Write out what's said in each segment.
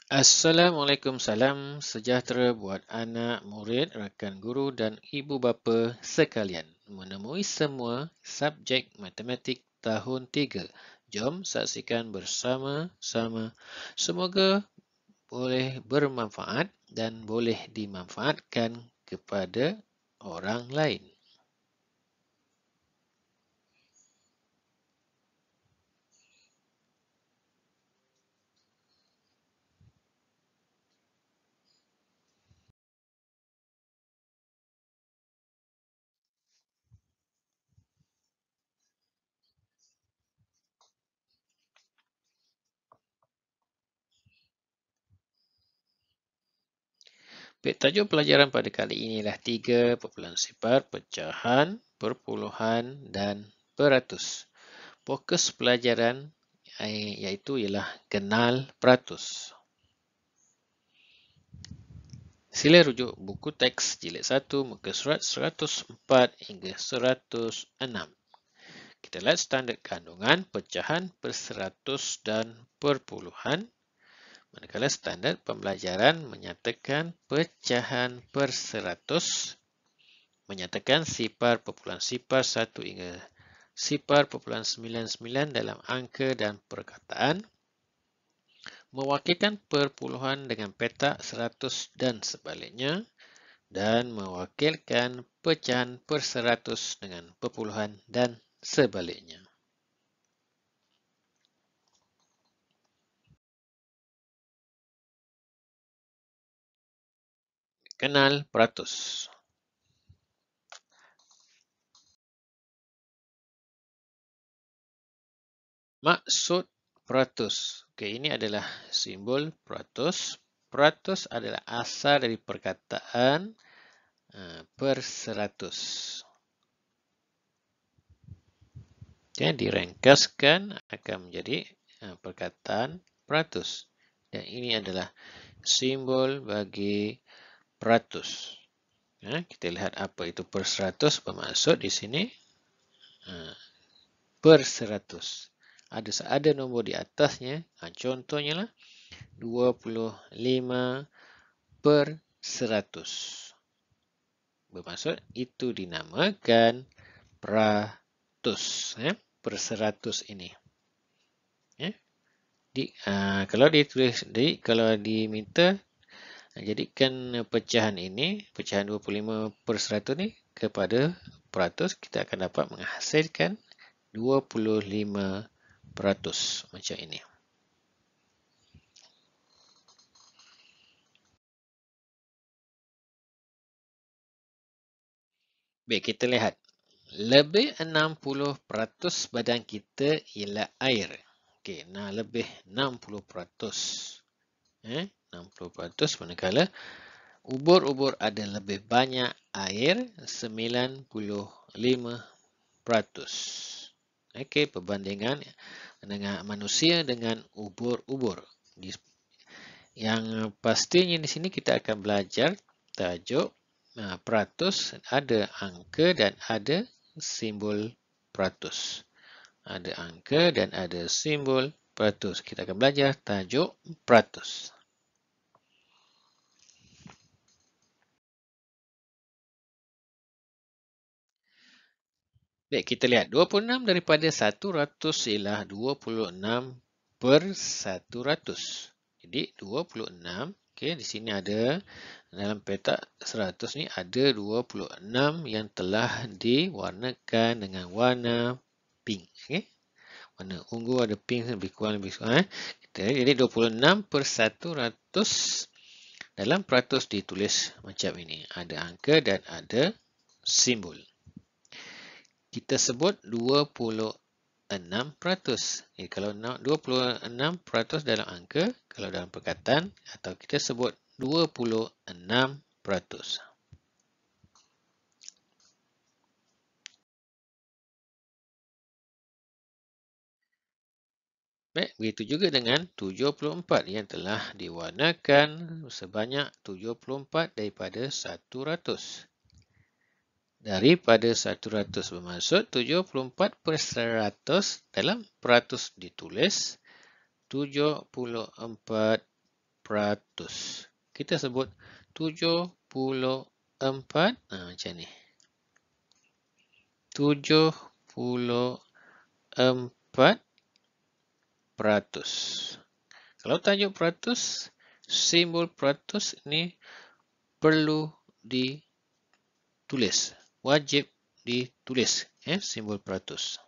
Assalamualaikum, salam sejahtera buat anak, murid, rakan guru dan ibu bapa sekalian. Menemui semua subjek matematik tahun 3. Jom saksikan bersama-sama. Semoga boleh bermanfaat dan boleh dimanfaatkan kepada orang lain. Baik, tajuk pelajaran pada kali ini ialah 3 perpuluhan sifar, pecahan, perpuluhan dan peratus. Fokus pelajaran iaitu ialah kenal peratus. Sila rujuk buku teks jilid 1 muka surat 104 hingga 106. Kita lihat standard kandungan, pecahan, perseratus dan perpuluhan. Manakala standard pembelajaran menyatakan pecahan perseratus, menyatakan sifar perpuluhan sifar 1 hingga sifar perpuluhan 99 dalam angka dan perkataan, mewakilkan perpuluhan dengan petak 100 dan sebaliknya, dan mewakilkan pecahan perseratus dengan perpuluhan dan sebaliknya. Kenal peratus. Maksud peratus. Okey, ini adalah simbol peratus. Peratus adalah asal dari perkataan perseratus. Ya, direngkaskan akan menjadi perkataan peratus. Dan ini adalah simbol bagi peratus. Ya, kita lihat apa itu perseratus. Bermaksud di sini perseratus. Ada nombor di atasnya. Contohnya lah 25 per 100. Bermaksud itu dinamakan peratus. Ya, per 100 ini. Ya. Kalau ditulis, kalau diminta jadikan pecahan ini, pecahan 25 per 100 ni kepada peratus, kita akan dapat menghasilkan 25% macam ini. Baik, kita lihat. Lebih 60% badan kita ialah air. Okey, nah lebih 60%. 60% manakala ubur-ubur ada lebih banyak air 95%. Okey, perbandingan dengan manusia dengan ubur-ubur. Yang pastinya di sini kita akan belajar tajuk peratus, ada angka dan ada simbol peratus. Ada angka dan ada simbol peratus. Kita akan belajar tajuk peratus. Baik, kita lihat 26 daripada 100 ialah 26 per 100. Jadi 26, okey, di sini ada dalam petak 100 ni ada 26 yang telah diwarnakan dengan warna pink. Okey. Warna ungu ada pink lebih kurang jadi 26 per 100 dalam peratus ditulis macam ini. Ada angka dan ada simbol. Kita sebut 26%. Kalau 26% dalam angka, kalau dalam perkataan, atau kita sebut 26%. Baik, begitu juga dengan 74 yang telah diwarnakan sebanyak 74 daripada 100. Daripada 100 bermaksud 74 per 100 dalam peratus ditulis 74 peratus. Kita sebut 74. Macam ni. 74 peratus. Kalau tajuk peratus, simbol peratus ni perlu ditulis. Wajib ditulis. Simbol peratus.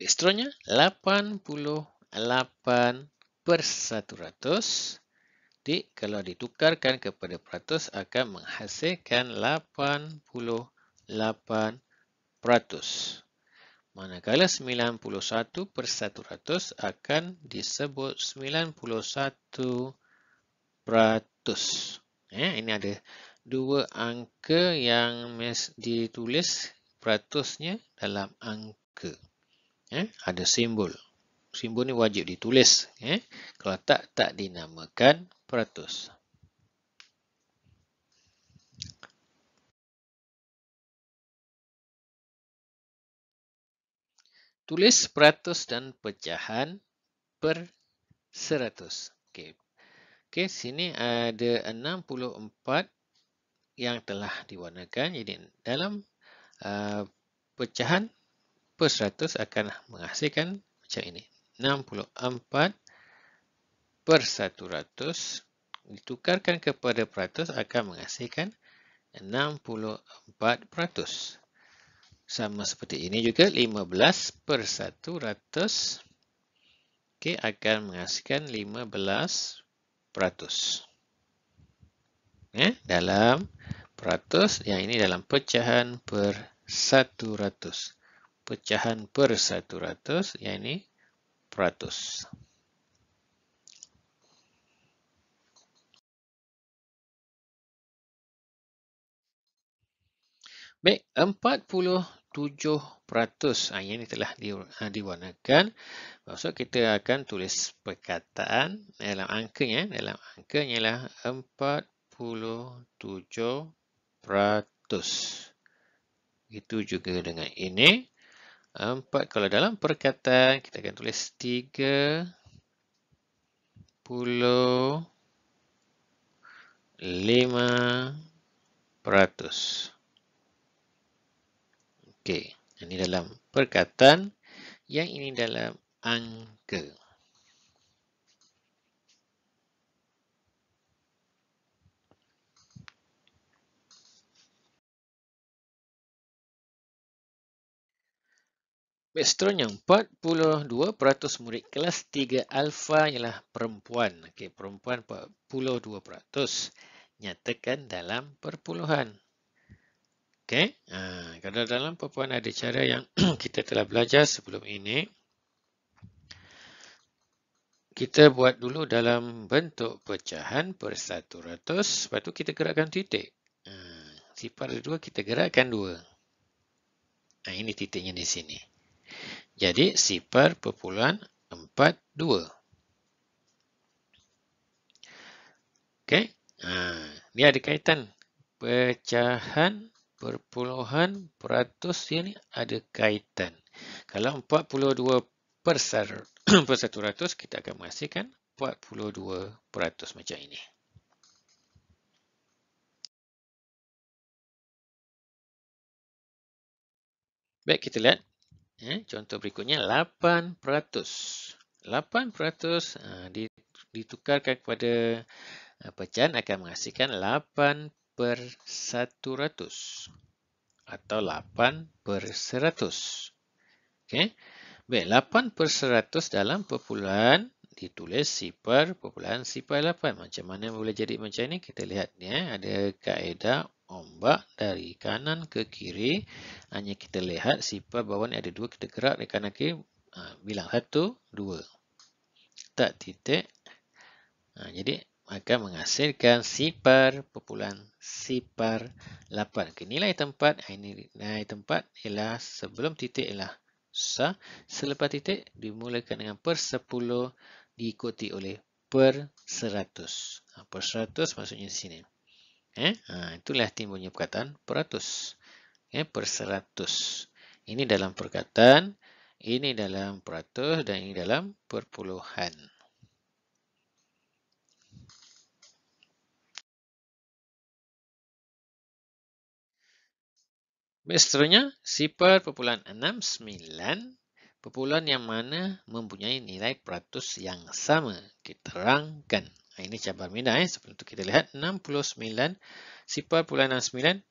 Seterusnya, 88/100. Kalau ditukarkan kepada peratus akan menghasilkan 88 peratus. Manakala 91/100 akan disebut 91 peratus. Ini ada dua angka yang ditulis peratusnya dalam angka. Ada simbol. Simbol ni wajib ditulis. Kalau tak dinamakan peratus. Tulis peratus dan pecahan per 100. Okey, sini ada 64 yang telah diwarnakan. Jadi dalam pecahan per 100 akan menghasilkan macam ini. 64/100 ditukarkan kepada peratus akan menghasilkan 64 peratus. Sama seperti ini juga 15/100 akan menghasilkan 15 peratus. Dalam peratus, yang ini dalam pecahan per 100. Pecahan per 100, yang ini peratus. Baik, 47%. Yang ini telah diwarnakan. Maksud kita akan tulis perkataan dalam angkanya. Dalam angkanya ialah 47%. Itu juga dengan ini. 4, kalau dalam perkataan kita akan tulis 35%. Okey, ini dalam perkataan, yang ini dalam angka. Seterusnya, 42% murid kelas 3 Alpha ialah perempuan. Okey, perempuan 42%. Nyatakan dalam perpuluhan. Okey, kalau dalam perpuluhan ada cara yang kita telah belajar sebelum ini. Kita buat dulu dalam bentuk pecahan per 100. Lepas tu kita gerakkan titik. Sifar ada 2, kita gerakkan 2. Ini titiknya di sini. Jadi, 0.42. Okey. Dia ada kaitan. Pecahan perpuluhan peratus ini ada kaitan. Kalau 42/100, kita akan menghasilkan 42% macam ini. Baik, kita lihat. Contoh berikutnya 8%. 8% ditukarkan kepada pecahan akan menghasilkan 8/100 atau 8/100. Okey. Baik, 8/100 dalam perpuluhan ditulis 0.08. Macam mana boleh jadi macam ni? Kita lihat ni, ada kaedah ombak dari kanan ke kiri. Hanya kita lihat sifar bawah ni ada 2, kita gerak dari kanan ke kiri. Bilang 1, 2. Tak titik. Jadi akan menghasilkan 0.08. Nilai tempat, nilai tempat ialah sebelum titik ialah sah. Selepas titik dimulakan dengan per 10 diikuti oleh per 100. Per 100 maksudnya di sini. Itulah timbulnya perkataan peratus. per 100. Ini dalam perkataan, ini dalam peratus dan ini dalam perpuluhan. Seterusnya, 0.69 perpuluhan yang mana mempunyai nilai peratus yang sama. Kita terangkan. Ini cabar minda. Sebelum itu kita lihat 69, 0.69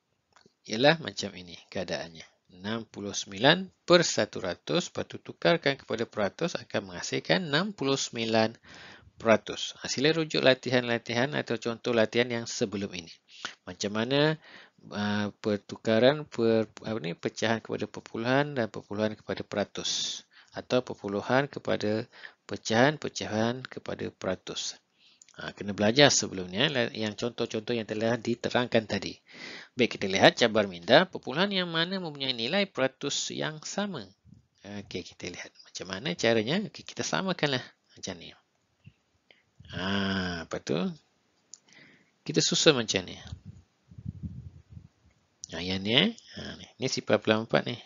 ialah macam ini keadaannya. 69 per 100, lepas tu tukarkan kepada peratus akan menghasilkan 69 peratus. Sila rujuk latihan-latihan atau contoh latihan yang sebelum ini. Macam mana pertukaran pecahan kepada perpuluhan dan perpuluhan kepada peratus. Atau perpuluhan kepada pecahan-pecahan kepada peratus. Kena belajar sebelumnya yang contoh-contoh yang telah diterangkan tadi. Baik, kita lihat cabar minda. Perpuluhan yang mana mempunyai nilai peratus yang sama. Okey, kita lihat macam mana caranya. Okey, kita samakanlah macam ni. Lepas tu kita susun macam ni. Yang ni ni sifar pula 4 ni.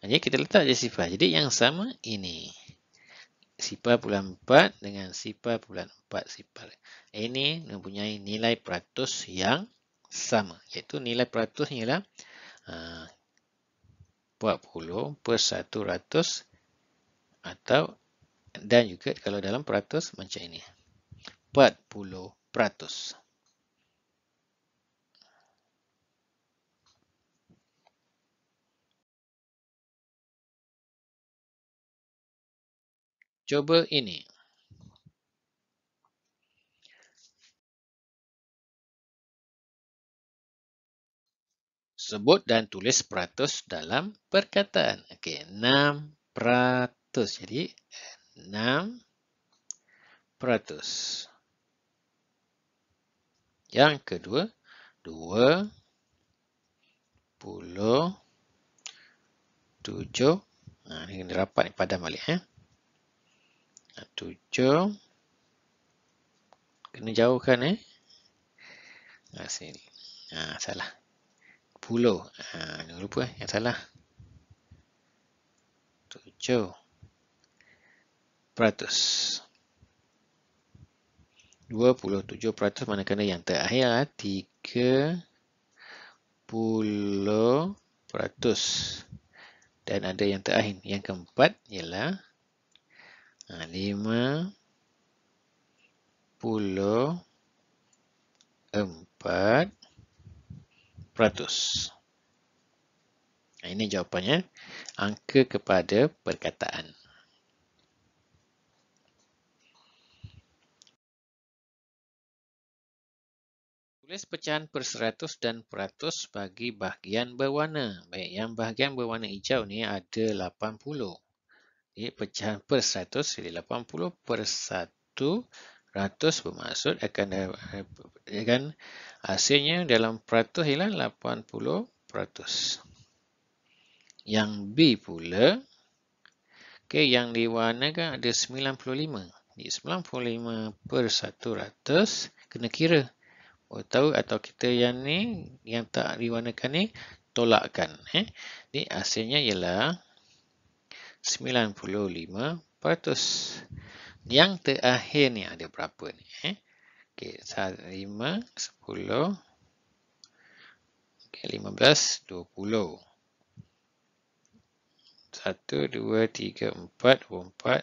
Jadi kita letak je sifar. Jadi yang sama ini. Sifar pula 4 dengan sifar pula 4 sifar. Ini mempunyai nilai peratus yang sama. Iaitu nilai peratusnya ialah 40 per 100 atau dan juga kalau dalam peratus macam ini. 40%. Cuba ini. Sebut dan tulis peratus dalam perkataan. Okey, 6%. Jadi 6%. Yang kedua, 27. Ini kena rapat ni, padam balik. 7. Kena jauhkan. Sini. Salah. 10. Jangan lupa yang salah. 7%. peratus. 27% manakala yang terakhir 30%. Dan ada yang terakhir. Yang keempat ialah 54%. Ini jawapannya. Angka kepada perkataan. Tulis pecahan per 100 dan peratus bagi bahagian berwarna. Baik, yang bahagian berwarna hijau ni ada 80. Jadi pecahan per 100 jadi 80 per 100 bermaksud akan hasilnya dalam peratus ialah 80%. Yang B pula, yang diwarnakan ada 95. Jadi 95 per 100 kena kira. Tahu atau kita yang ni yang tak diwarnakan ni tolakkan. Jadi hasilnya ialah 95%. Yang terakhir ni ada berapa ni? Okey, 5, 10, 15, 20. 1, 2, 3, 4, 24,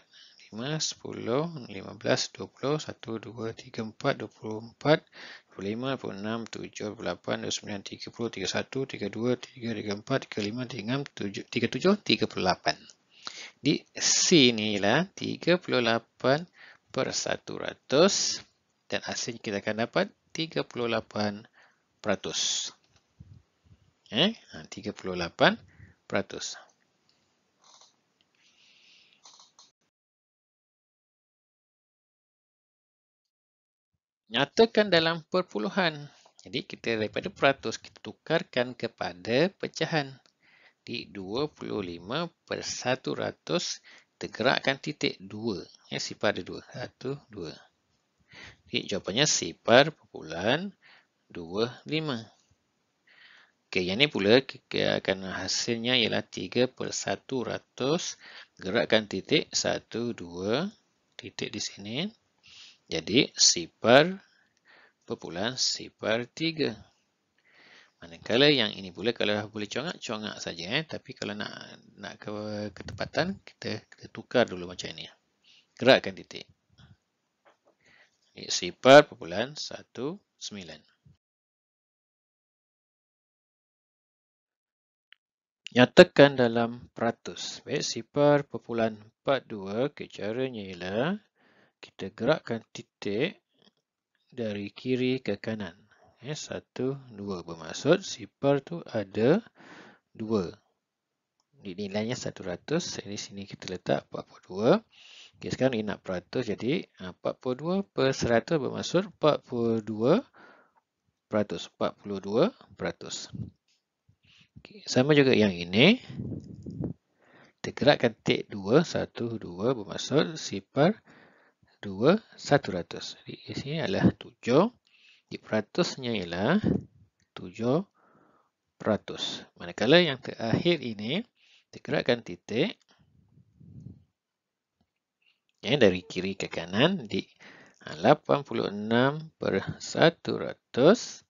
5, 10, 15, 20, 1, 2, 3, 4, 24, 25, 26, 27, 28, 29, 30, 31, 32, 33, 34, 35, 36, 37, 38. Di C ni ialah 38 per 100 dan hasilnya kita akan dapat 38%. 38%. Nyatakan dalam perpuluhan. Jadi kita daripada peratus kita tukarkan kepada pecahan. Di 25 per 100 tergerakkan titik 2. Sifar ada 2. 1, 2. Jadi jawapannya sifar perpuluhan 25. Okey, yang ni pula kerana hasilnya ialah 3/100. Gerakkan titik 1, 2, titik di sini. Jadi 0.03. Manakala yang ini pula kalau boleh congak saja. Tapi kalau nak ketepatan, kita tukar dulu macam ini. Gerakkan titik. 0.19. Nyatakan dalam peratus. Baik, 0.42. Okay, caranya ialah kita gerakkan titik dari kiri ke kanan. 1, 2. Bermaksud sifar tu ada 2. Nilainya 100. Di sini kita letak 42. Okay, sekarang ini nak peratus. Jadi 42/100 bermaksud 42%. 42%. Okay, sama juga yang ini. Kita gerakkan titik 2, 1, 2 bermaksud 0.2/100. Jadi di sini adalah 7. Di peratusnya ialah 7%. Manakala yang terakhir ini, kita gerakkan titik dari kiri ke kanan di 86/100.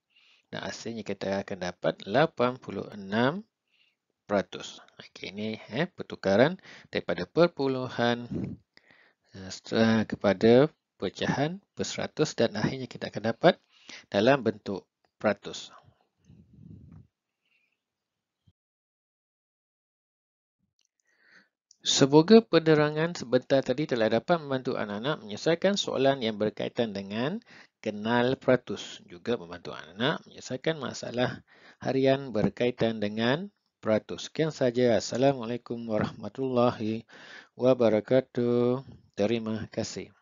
Dan hasilnya kita akan dapat 86%. Okey, ini pertukaran daripada perpuluhan kepada pecahan per-100 dan akhirnya kita akan dapat dalam bentuk peratus. Semoga penerangan sebentar tadi telah dapat membantu anak-anak menyelesaikan soalan yang berkaitan dengan kenal peratus. Juga membantu anak-anak menyelesaikan masalah harian berkaitan dengan peratus. Sekian saja. Assalamualaikum warahmatullahi wabarakatuh. Terima kasih.